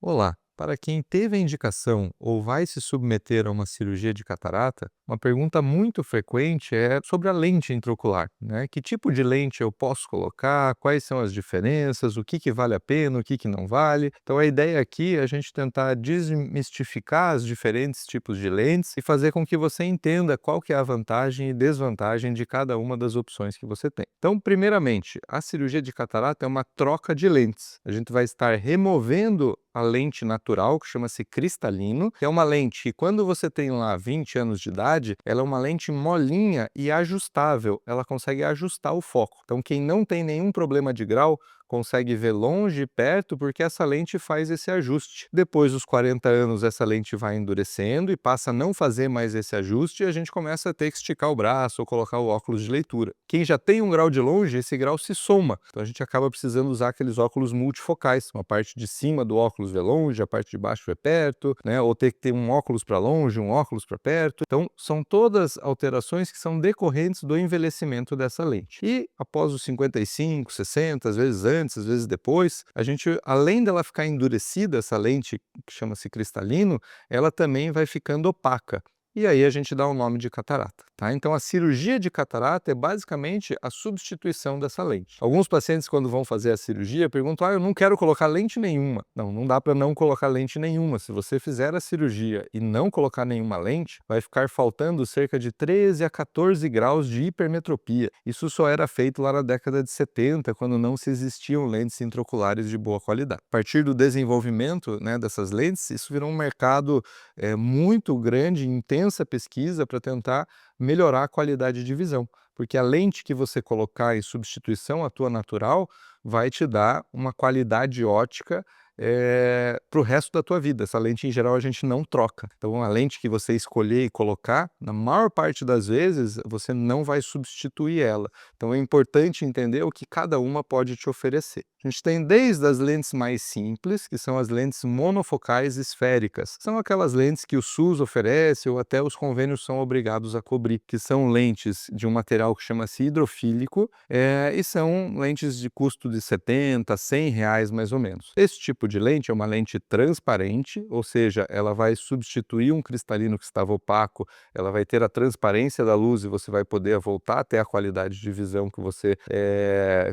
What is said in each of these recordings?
Olá, para quem teve a indicação ou vai se submeter a uma cirurgia de catarata, uma pergunta muito frequente é sobre a lente intraocular, né? Que tipo de lente eu posso colocar, quais são as diferenças, o que que vale a pena, o que que não vale. Então a ideia aqui é a gente tentar desmistificar os diferentes tipos de lentes e fazer com que você entenda qual que é a vantagem e desvantagem de cada uma das opções que você tem. Então, primeiramente, a cirurgia de catarata é uma troca de lentes. A gente vai estar removendo a lente natural, que chama-se cristalino, que é uma lente que quando você tem lá 20 anos de idade, ela é uma lente molinha e ajustável, ela consegue ajustar o foco. Então quem não tem nenhum problema de grau, consegue ver longe e perto porque essa lente faz esse ajuste. Depois dos 40 anos, essa lente vai endurecendo e passa a não fazer mais esse ajuste e a gente começa a ter que esticar o braço ou colocar o óculos de leitura. Quem já tem um grau de longe, esse grau se soma. Então a gente acaba precisando usar aqueles óculos multifocais, uma parte de cima do óculos vê longe, a parte de baixo vê perto, né? Ou ter que ter um óculos para longe, um óculos para perto. Então são todas alterações que são decorrentes do envelhecimento dessa lente. E após os 55, 60, às vezes antes, às vezes depois, a gente, além dela ficar endurecida, essa lente que chama-se cristalino, ela também vai ficando opaca. E aí a gente dá o nome de catarata, tá? Então a cirurgia de catarata é basicamente a substituição dessa lente. Alguns pacientes, quando vão fazer a cirurgia, perguntam: eu não quero colocar lente nenhuma. Não, não dá para não colocar lente nenhuma. Se você fizer a cirurgia e não colocar nenhuma lente, vai ficar faltando cerca de 13 a 14 graus de hipermetropia. Isso só era feito lá na década de 70, quando não se existiam lentes intraoculares de boa qualidade. A partir do desenvolvimento, né, dessas lentes, isso virou um mercado muito grande, intensa pesquisa para tentar melhorar a qualidade de visão, porque a lente que você colocar em substituição à tua natural vai te dar uma qualidade ótica para o resto da tua vida. Essa lente, em geral, a gente não troca. Então, a lente que você escolher e colocar, na maior parte das vezes, você não vai substituir ela. Então, é importante entender o que cada uma pode te oferecer. A gente tem desde as lentes mais simples, que são as lentes monofocais esféricas. São aquelas lentes que o SUS oferece ou até os convênios são obrigados a cobrir, que são lentes de um material que chama-se hidrofílico e são lentes de custo de 70, 100 reais mais ou menos. Esse tipo de lente é uma lente transparente, ou seja, ela vai substituir um cristalino que estava opaco, ela vai ter a transparência da luz e você vai poder voltar a ter a qualidade de visão que você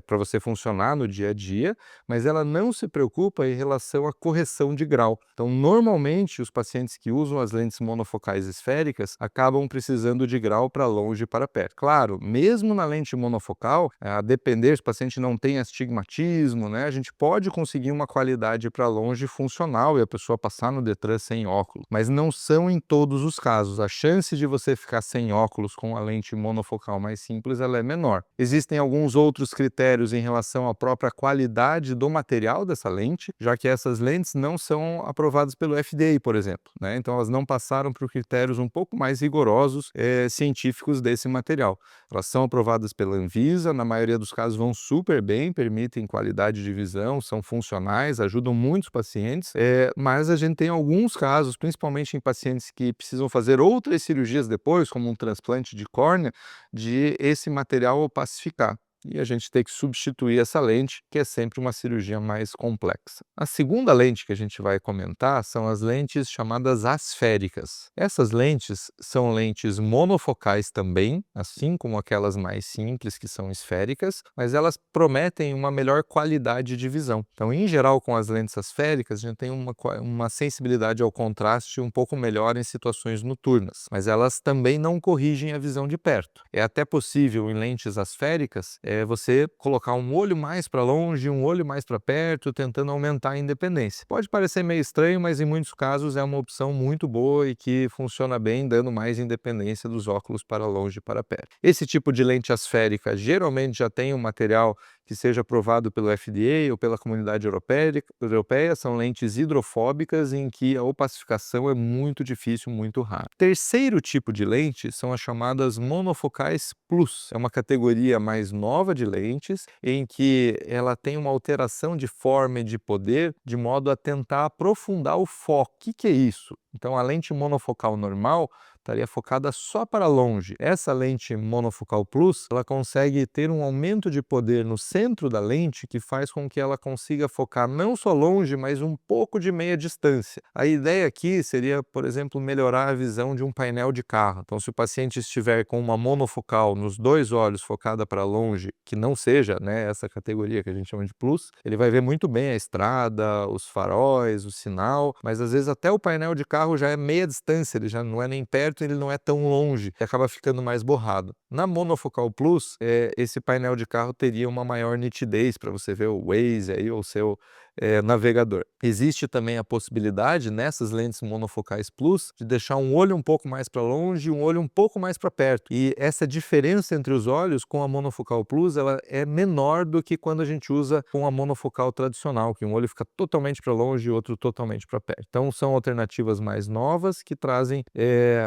para você funcionar no dia a dia, mas ela não se preocupa em relação à correção de grau. Então, normalmente, os pacientes que usam as lentes monofocais esféricas acabam precisando de grau para longe e para perto. Claro, mesmo na lente monofocal, a depender se o paciente não tem astigmatismo, né, a gente pode conseguir uma qualidade para longe funcional e a pessoa passar no Detran sem óculos, mas não são em todos os casos. A chance de você ficar sem óculos com a lente monofocal mais simples, ela é menor. Existem alguns outros critérios em relação à própria qualidade do material dessa lente, já que essas lentes não são aprovadas pelo FDA, por exemplo, né? Então elas não passaram por critérios um pouco mais rigorosos científicos desse material. Elas são aprovadas pela Anvisa, na maioria dos casos vão super bem, permitem qualidade de visão, são funcionais, ajudam muitos pacientes, mas a gente tem alguns casos, principalmente em pacientes que precisam fazer outras cirurgias depois, como um transplante de córnea, de esse material opacificar. E a gente tem que substituir essa lente, que é sempre uma cirurgia mais complexa. A segunda lente que a gente vai comentar são as lentes chamadas asféricas. Essas lentes são lentes monofocais também, assim como aquelas mais simples que são esféricas, mas elas prometem uma melhor qualidade de visão. Então, em geral, com as lentes asféricas, a gente tem uma sensibilidade ao contraste um pouco melhor em situações noturnas, mas elas também não corrigem a visão de perto. É até possível, em lentes asféricas, você colocar um olho mais para longe, um olho mais para perto, tentando aumentar a independência. Pode parecer meio estranho, mas em muitos casos é uma opção muito boa e que funciona bem, dando mais independência dos óculos para longe e para perto. Esse tipo de lente asférica geralmente já tem um material que seja aprovado pelo FDA ou pela Comunidade Europeia, são lentes hidrofóbicas em que a opacificação é muito difícil, muito rara. Terceiro tipo de lente são as chamadas monofocais plus. É uma categoria mais nova de lentes em que ela tem uma alteração de forma e de poder de modo a tentar aprofundar o foco. O que é isso? Então, a lente monofocal normal estaria focada só para longe. Essa lente monofocal plus, ela consegue ter um aumento de poder no centro da lente que faz com que ela consiga focar não só longe, mas um pouco de meia distância. A ideia aqui seria, por exemplo, melhorar a visão de um painel de carro. Então, se o paciente estiver com uma monofocal nos dois olhos focada para longe, que não seja, né, essa categoria que a gente chama de plus, ele vai ver muito bem a estrada, os faróis, o sinal, mas às vezes até o painel de carro já é meia distância, ele já não é nem perto, ele não é tão longe, e acaba ficando mais borrado. Na monofocal plus, esse painel de carro teria uma maior nitidez para você ver o Waze aí, ou o seu navegador. Existe também a possibilidade, nessas lentes monofocais plus, de deixar um olho um pouco mais para longe e um olho um pouco mais para perto. E essa diferença entre os olhos com a monofocal plus, ela é menor do que quando a gente usa com a monofocal tradicional, que um olho fica totalmente para longe e o outro totalmente para perto. Então são alternativas mais novas que trazem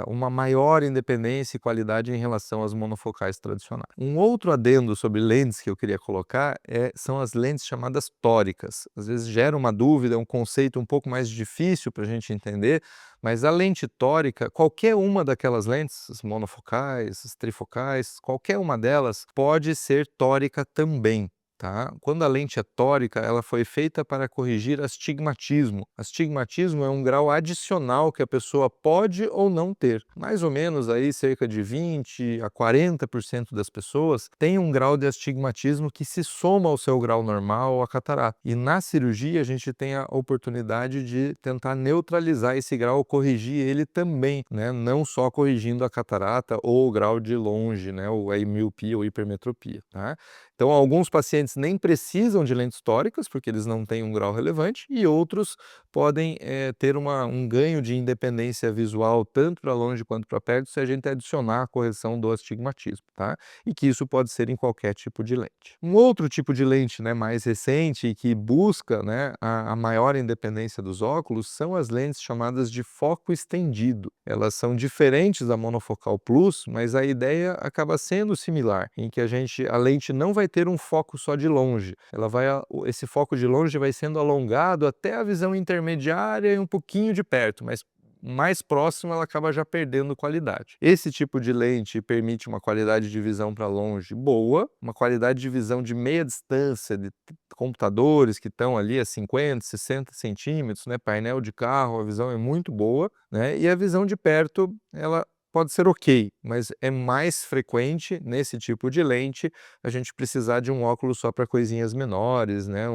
uma maior independência e qualidade em relação às monofocais tradicionais. Um outro adendo sobre lentes que eu queria colocar são as lentes chamadas tóricas. Às vezes gera uma dúvida, é um conceito um pouco mais difícil para a gente entender, mas a lente tórica, qualquer uma daquelas lentes, as monofocais, as trifocais, qualquer uma delas pode ser tórica também. Tá? Quando a lente é tórica, ela foi feita para corrigir astigmatismo. Astigmatismo é um grau adicional que a pessoa pode ou não ter. Mais ou menos aí cerca de 20 a 40% das pessoas têm um grau de astigmatismo que se soma ao seu grau normal ou a catarata. E na cirurgia a gente tem a oportunidade de tentar neutralizar esse grau ou corrigir ele também, né? Não só corrigindo a catarata ou o grau de longe, né? Ou a miopia ou hipermetropia, tá? Então, alguns pacientes nem precisam de lentes tóricas, porque eles não têm um grau relevante, e outros podem ter um ganho de independência visual tanto para longe quanto para perto se a gente adicionar a correção do astigmatismo, tá? E que isso pode ser em qualquer tipo de lente. Um outro tipo de lente, né, mais recente e que busca, né, a maior independência dos óculos são as lentes chamadas de foco estendido. Elas são diferentes da monofocal plus, mas a ideia acaba sendo similar, em que a lente não vai ter um foco só de longe. Esse foco de longe vai sendo alongado até a visão intermediária e um pouquinho de perto, mas mais próximo ela acaba já perdendo qualidade. Esse tipo de lente permite uma qualidade de visão para longe boa, uma qualidade de visão de meia distância, de computadores que estão ali a 50, 60 centímetros, né? Painel de carro, a visão é muito boa, né? E a visão de perto, ela pode ser ok, mas é mais frequente nesse tipo de lente a gente precisar de um óculos só para coisinhas menores, né?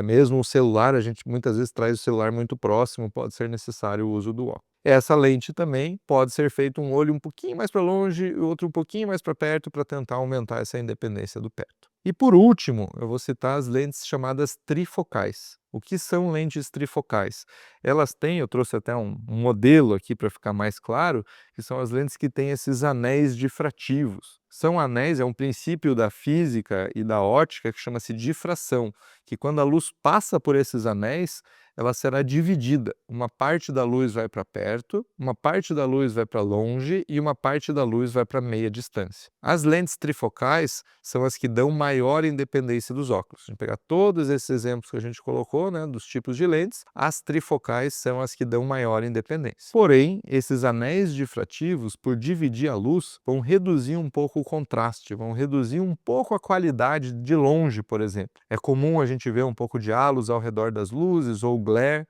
Mesmo o celular, a gente muitas vezes traz o celular muito próximo, pode ser necessário o uso do óculos. Essa lente também pode ser feito um olho um pouquinho mais para longe e outro um pouquinho mais para perto para tentar aumentar essa independência do perto. E por último, eu vou citar as lentes chamadas trifocais. O que são lentes trifocais? Elas têm, eu trouxe até um modelo aqui para ficar mais claro, que são as lentes que têm esses anéis difrativos. São anéis, é um princípio da física e da ótica que chama-se difração, que quando a luz passa por esses anéis, ela será dividida. Uma parte da luz vai para perto, uma parte da luz vai para longe e uma parte da luz vai para meia distância. As lentes trifocais são as que dão maior independência dos óculos. A gente pegar todos esses exemplos que a gente colocou, né, dos tipos de lentes, as trifocais são as que dão maior independência. Porém, esses anéis difrativos, por dividir a luz, vão reduzir um pouco o contraste, vão reduzir um pouco a qualidade de longe, por exemplo. É comum a gente ver um pouco de halos ao redor das luzes ou glare,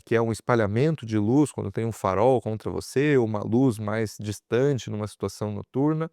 que é um espalhamento de luz quando tem um farol contra você, ou uma luz mais distante numa situação noturna.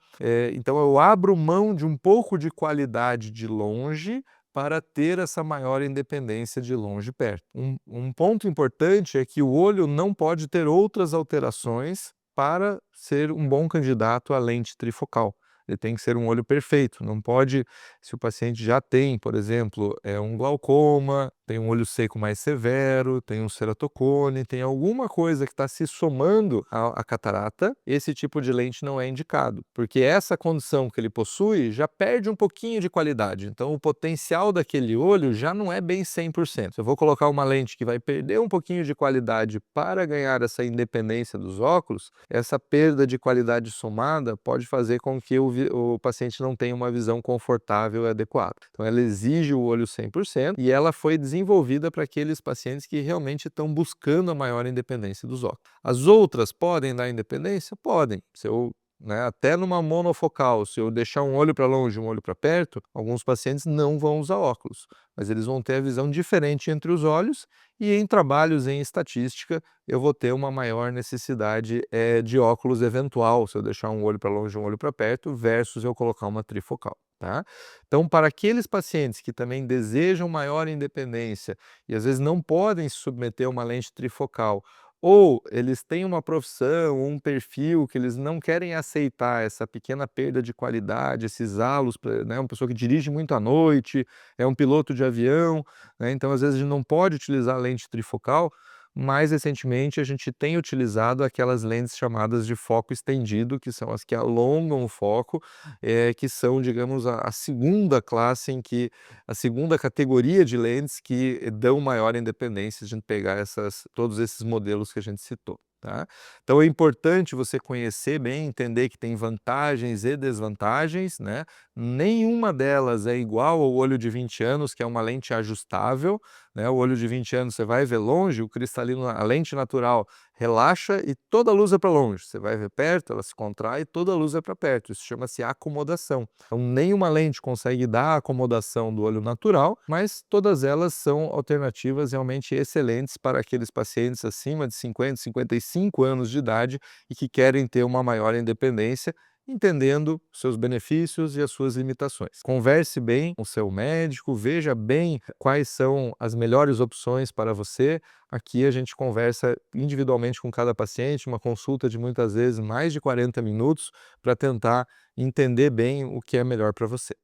Então eu abro mão de um pouco de qualidade de longe para ter essa maior independência de longe e perto. Um ponto importante é que o olho não pode ter outras alterações para ser um bom candidato à lente trifocal. Ele tem que ser um olho perfeito, não pode, se o paciente já tem, por exemplo, um glaucoma, tem um olho seco mais severo, tem um ceratocone, tem alguma coisa que está se somando à catarata, esse tipo de lente não é indicado, porque essa condição que ele possui já perde um pouquinho de qualidade, então o potencial daquele olho já não é bem 100%. Se eu vou colocar uma lente que vai perder um pouquinho de qualidade para ganhar essa independência dos óculos, essa perda de qualidade somada pode fazer com que o paciente não tenha uma visão confortável e adequada. Então ela exige o olho 100% e ela foi desenvolvida desenvolvida para aqueles pacientes que realmente estão buscando a maior independência dos óculos. As outras podem dar independência? Podem. Se eu, né, até numa monofocal, se eu deixar um olho para longe e um olho para perto, alguns pacientes não vão usar óculos, mas eles vão ter a visão diferente entre os olhos e em trabalhos em estatística eu vou ter uma maior necessidade de óculos eventual, se eu deixar um olho para longe e um olho para perto, versus eu colocar uma trifocal. Tá? Então, para aqueles pacientes que também desejam maior independência e às vezes não podem se submeter a uma lente trifocal, ou eles têm uma profissão, um perfil que eles não querem aceitar essa pequena perda de qualidade, esses halos, né, uma pessoa que dirige muito à noite, é um piloto de avião, né, então às vezes a gente não pode utilizar a lente trifocal. Mais recentemente a gente tem utilizado aquelas lentes chamadas de foco estendido, que são as que alongam o foco, que são, digamos, a segunda classe em que a segunda categoria de lentes que dão maior independência de a gente pegar todos esses modelos que a gente citou. Tá? Então é importante você conhecer bem, entender que tem vantagens e desvantagens, né? Nenhuma delas é igual ao olho de 20 anos, que é uma lente ajustável, né? O olho de 20 anos você vai ver longe, o cristalino, a lente natural relaxa e toda a luz é para longe. Você vai ver perto, ela se contrai e toda a luz é para perto. Isso chama-se acomodação. Então, nenhuma lente consegue dar a acomodação do olho natural, mas todas elas são alternativas realmente excelentes para aqueles pacientes acima de 50, 55 anos de idade e que querem ter uma maior independência, entendendo seus benefícios e as suas limitações. Converse bem com o seu médico, veja bem quais são as melhores opções para você. Aqui a gente conversa individualmente com cada paciente, uma consulta de muitas vezes mais de 40 minutos para tentar entender bem o que é melhor para você.